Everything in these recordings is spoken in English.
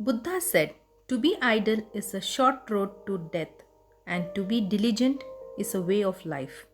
Buddha said, "To be idle is a short road to death, and to be diligent is a way of life.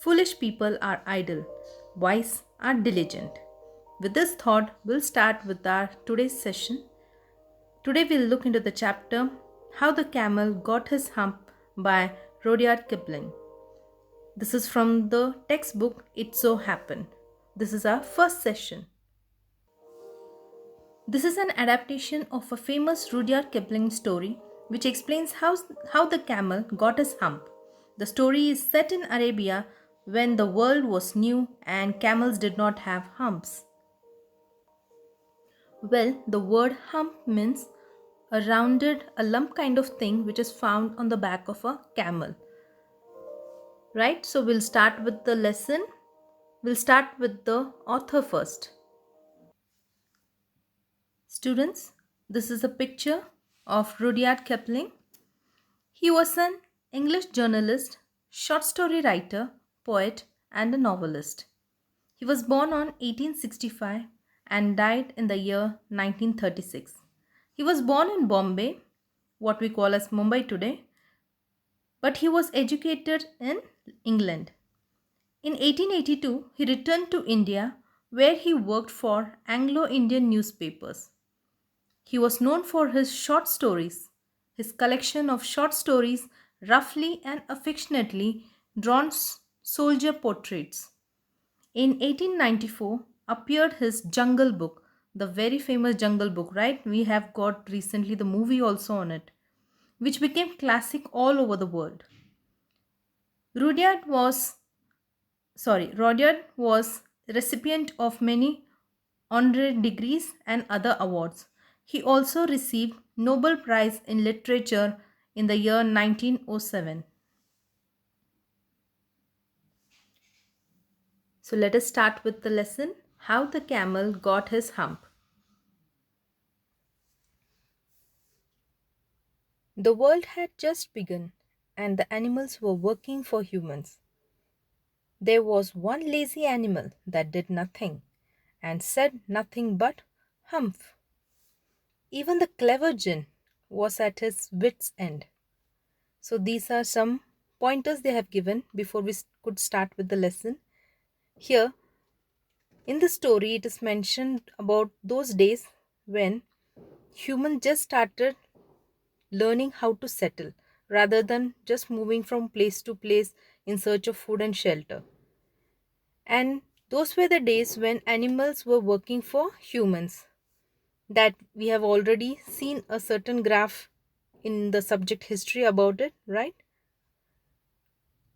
Foolish people are idle, wise are diligent." With this thought, we'll start with our today's session. Today, we'll look into the chapter How the Camel Got His Hump by Rudyard Kipling. This is from the textbook It So Happened. This is our first session. This is an adaptation of a famous Rudyard Kipling story which explains how the camel got his hump. The story is set in Arabia when the world was new and camels did not have humps. Well, the word hump means a rounded, a lump kind of thing which is found on the back of a camel. Right? So we'll start with the lesson. We'll start with the author first. Students, this is a picture of Rudyard Kipling. He was an English journalist, short story writer, poet, and a novelist. He was born on 1865 and died in the year 1936. He was born in Bombay, what we call as Mumbai today, but he was educated in England. In 1882, he returned to India where he worked for Anglo-Indian newspapers. He was known for his short stories, his collection of short stories, roughly and affectionately drawn soldier portraits. In 1894 appeared his Jungle Book, the very famous Jungle Book, right? We have got recently the movie also on it, which became classic all over the world. Rudyard was Rudyard was recipient of many honorary degrees and other awards. He also received Nobel Prize in Literature in the year 1907. So let us start with the lesson How the Camel Got His Hump. The world had just begun and the animals were working for humans. There was one lazy animal that did nothing and said nothing but humph. Even the clever Jinn was at his wits' end. So these are some pointers they have given before we could start with the lesson. Here in the story, it is mentioned about those days when humans just started learning how to settle rather than just moving from place to place in search of food and shelter. And those were the days when animals were working for humans. That we have already seen a certain graph in the subject history about it, right?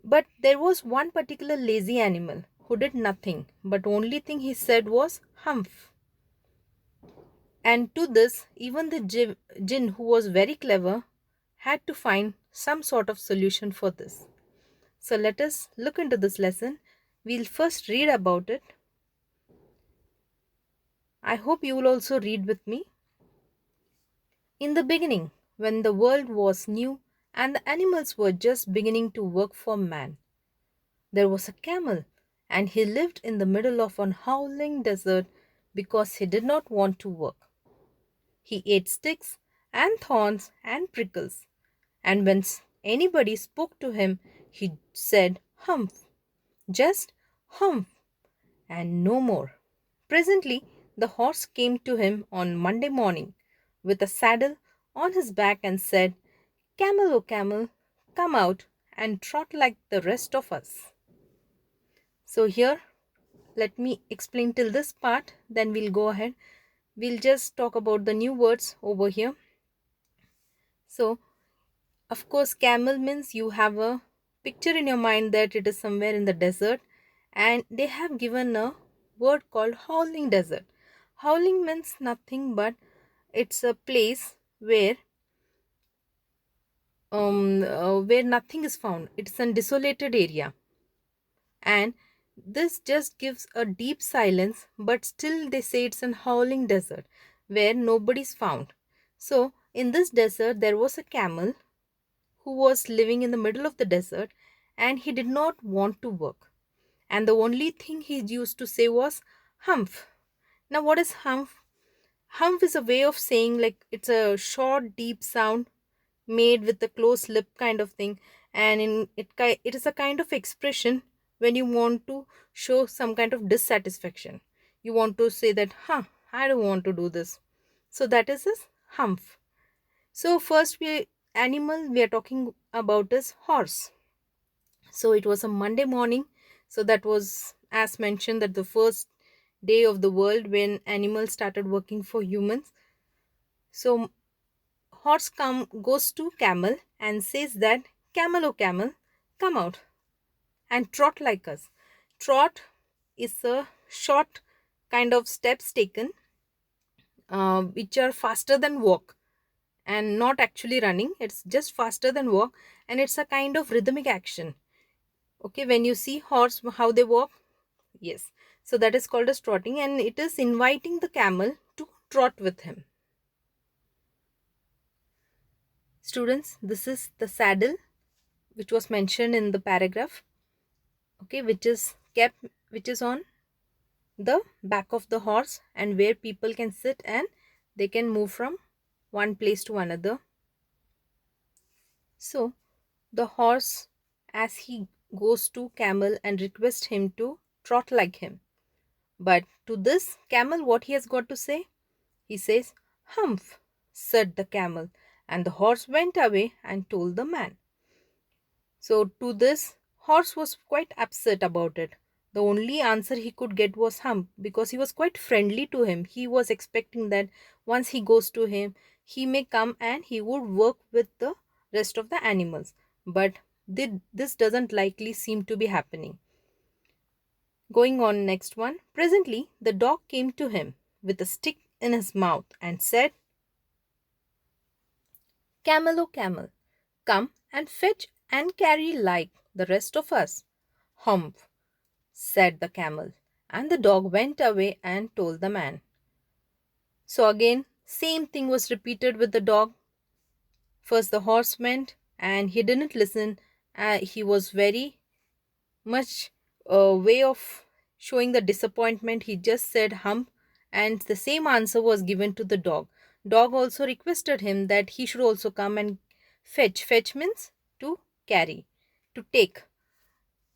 But there was one particular lazy animal who did nothing, but only thing he said was humph. And to this, even the jinn, who was very clever, had to find some sort of solution for this. So let us look into this lesson. We'll first read about it. I hope you will also read with me. In the beginning, when the world was new and the animals were just beginning to work for man, there was a camel, and he lived in the middle of an howling desert because he did not want to work. He ate sticks and thorns and prickles, and when anybody spoke to him, he said humph, just humph, and no more. Presently, the horse came to him on Monday morning with a saddle on his back and said, "Camel, O camel, come out and trot like the rest of us." So, here, let me explain till this part, then we'll go ahead. We'll just talk about the new words over here. So, of course, camel means you have a picture in your mind that it is somewhere in the desert, and they have given a word called howling desert. Howling means nothing but it's a place where nothing is found. It's a desolated area, and this just gives a deep silence, but still they say it's a howling desert where nobody's found. So in this desert there was a camel who was living in the middle of the desert, and he did not want to work, and the only thing he used to say was humph. Now what is humph? Humph is a way of saying, like, it's a short, deep sound made with a closed lip kind of thing, and it is a kind of expression when you want to show some kind of dissatisfaction. You want to say that, huh, I don't want to do this. So that is this humph. So first animal we are talking about is horse. So it was a Monday morning. So that was, as mentioned, that the first day of the world when animals started working for humans. So horse goes to camel and says that, camel, oh camel, come out and trot like us. Trot is a short kind of steps taken, which are faster than walk, and not actually running, it's just faster than walk, and it's a kind of rhythmic action. Okay, when you see horse how they walk, yes, so that is called as trotting, and it is inviting the camel to trot with him. Students, this is the saddle which was mentioned in the paragraph, okay, which is on the back of the horse, and where people can sit and they can move from one place to another. So the horse, as he goes to camel and requests him to trot like him, but to this camel, what he has got to say? He says, humph, said the camel, and the horse went away and told the man. So to this, horse was quite upset about it. The only answer he could get was hump, because he was quite friendly to him. He was expecting that once he goes to him, he may come and he would work with the rest of the animals. But this doesn't likely seem to be happening. Going on, next one. Presently, the dog came to him with a stick in his mouth and said, camel, oh camel, come and fetch and carry like the rest of us. Humph, said the camel, and the dog went away and told the man. So again, same thing was repeated with the dog. First the horse went and he didn't listen. He was very much a way of showing the disappointment. He just said hump, and the same answer was given to the dog. Dog also requested him that he should also come and fetch. Fetch means to carry, to take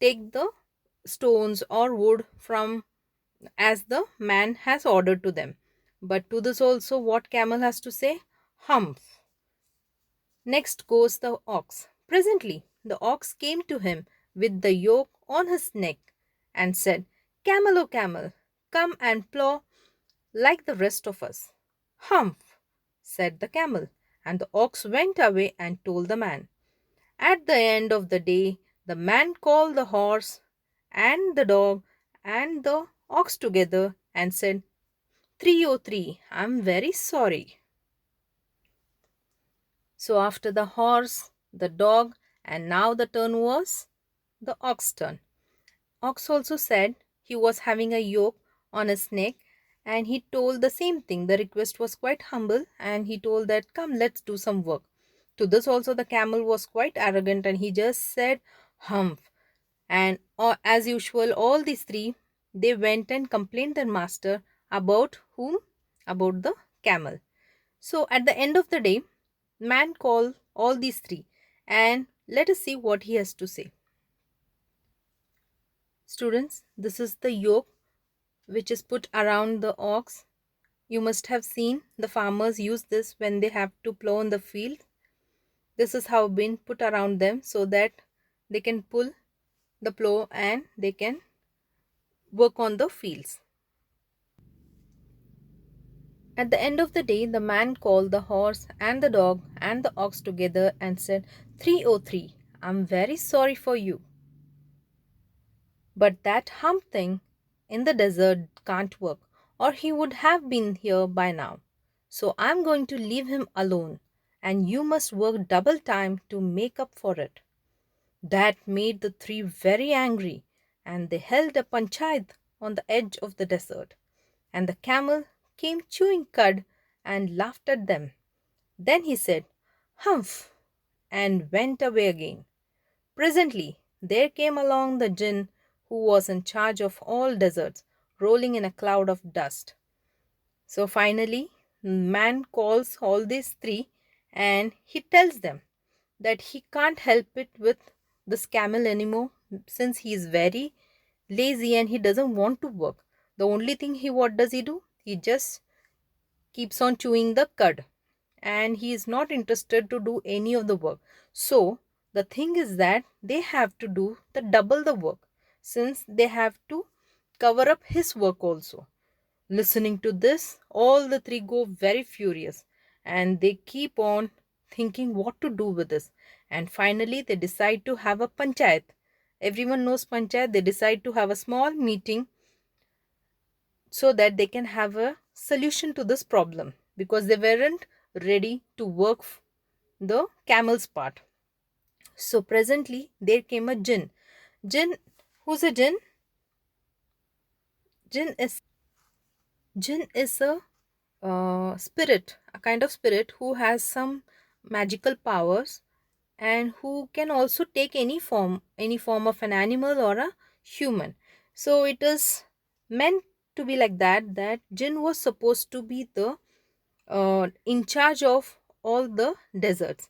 the stones or wood from, as the man has ordered to them. But to this also, what camel has to say? Humph. Next goes the ox. Presently, the ox came to him with the yoke on his neck and said, camel, oh camel, come and plow like the rest of us. Humph, said the camel, and the ox went away and told the man. At the end of the day, the man called the horse and the dog and the ox together and said, 303, I'm very sorry. So after the horse, the dog, and now the turn was the ox turn. Ox also said he was having a yoke on his neck, and he told the same thing. The request was quite humble, and he told that, come, let's do some work. To this also the camel was quite arrogant, and he just said humph. And as usual, all these three, they went and complained their master about whom? About the camel. So at the end of the day, man called all these three, and let us see what he has to say. Students, this is the yoke which is put around the ox. You must have seen the farmers use this when they have to plow in the field. This is how been put around them so that they can pull the plow and they can work on the fields. At the end of the day, the man called the horse and the dog and the ox together and said, 303, I'm very sorry for you. But that hump thing in the desert can't work, or he would have been here by now. So I'm going to leave him alone, and you must work double time to make up for it. That made the three very angry, and they held a panchayat on the edge of the desert. And the camel came chewing cud and laughed at them. Then he said, humph, and went away again. Presently, there came along the jinn who was in charge of all deserts, rolling in a cloud of dust. So finally, man calls all these three and he tells them that he can't help it with this camel anymore since he is very lazy and he doesn't want to work. The only thing what does he do? He just keeps on chewing the cud and he is not interested to do any of the work. So the thing is that they have to do the double the work since they have to cover up his work also. Listening to this, all the three go very furious and they keep on thinking what to do with this. And finally, they decide to have a panchayat. Everyone knows panchayat. They decide to have a small meeting so that they can have a solution to this problem because they weren't ready to work the camel's part. So presently, there came a jinn. Jinn, who's a jinn? Jinn is Jinn is a spirit, a kind of spirit who has some magical powers and who can also take any form of an animal or a human. So it is meant to be like that. That Jinn was supposed to be the in charge of all the deserts.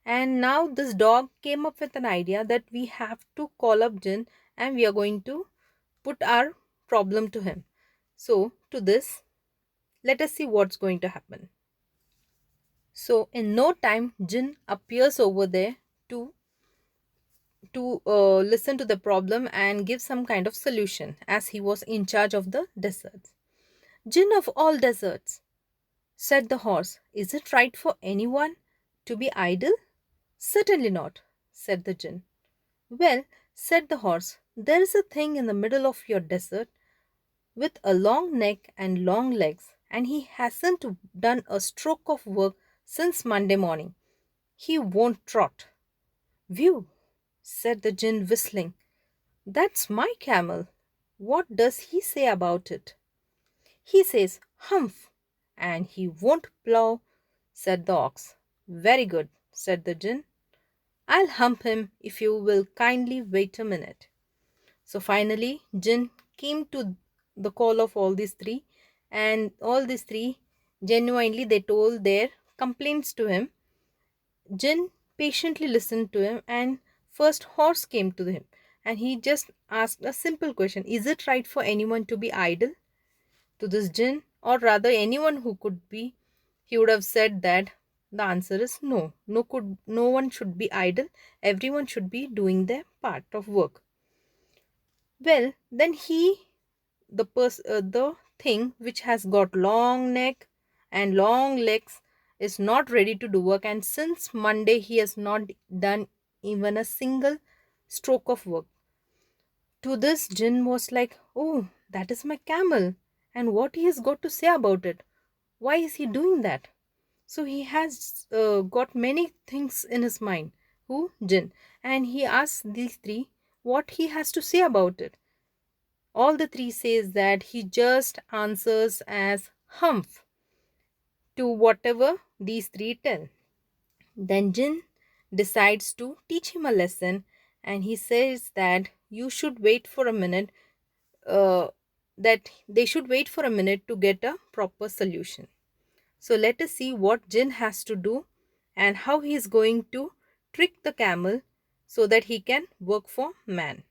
And now this dog came up with an idea that we have to call up Jinn and we are going to put our problem to him. So to this, let us see what's going to happen. So in no time, Jin appears over there to listen to the problem and give some kind of solution as he was in charge of the deserts. Jinn of all deserts, said the horse, is it right for anyone to be idle? Certainly not, said the Jinn. Well, said the horse, there is a thing in the middle of your desert with a long neck and long legs, and he hasn't done a stroke of work since Monday morning. He won't trot. Whew, said the Jinn, whistling. That's my camel. What does he say about it? He says, humph, and he won't plough, said the ox. Very good, said the Jinn. I'll hump him if you will kindly wait a minute. So finally, Jinn came to the call of all these three, and all these three genuinely they told their complaints to him. Jinn patiently listened to him, and first horse came to him, and he just asked a simple question: is it right for anyone to be idle? To this Jinn, or rather anyone who could be, he would have said that the answer is no. No one should be idle. Everyone should be doing their part of work. Well, then the thing which has got long neck and long legs is not ready to do work, and since Monday he has not done even a single stroke of work. To this, Jinn was like, oh, that is my camel, and what he has got to say about it? Why is he doing that? So he has got many things in his mind. Who? Jinn. And he asks these three what he has to say about it. All the three says that he just answers as humph to whatever these three tell. Then Jin decides to teach him a lesson and he says that you should wait for a minute, uh, that they should wait for a minute to get a proper solution. So let us see what Jin has to do and how he is going to trick the camel so that he can work for man.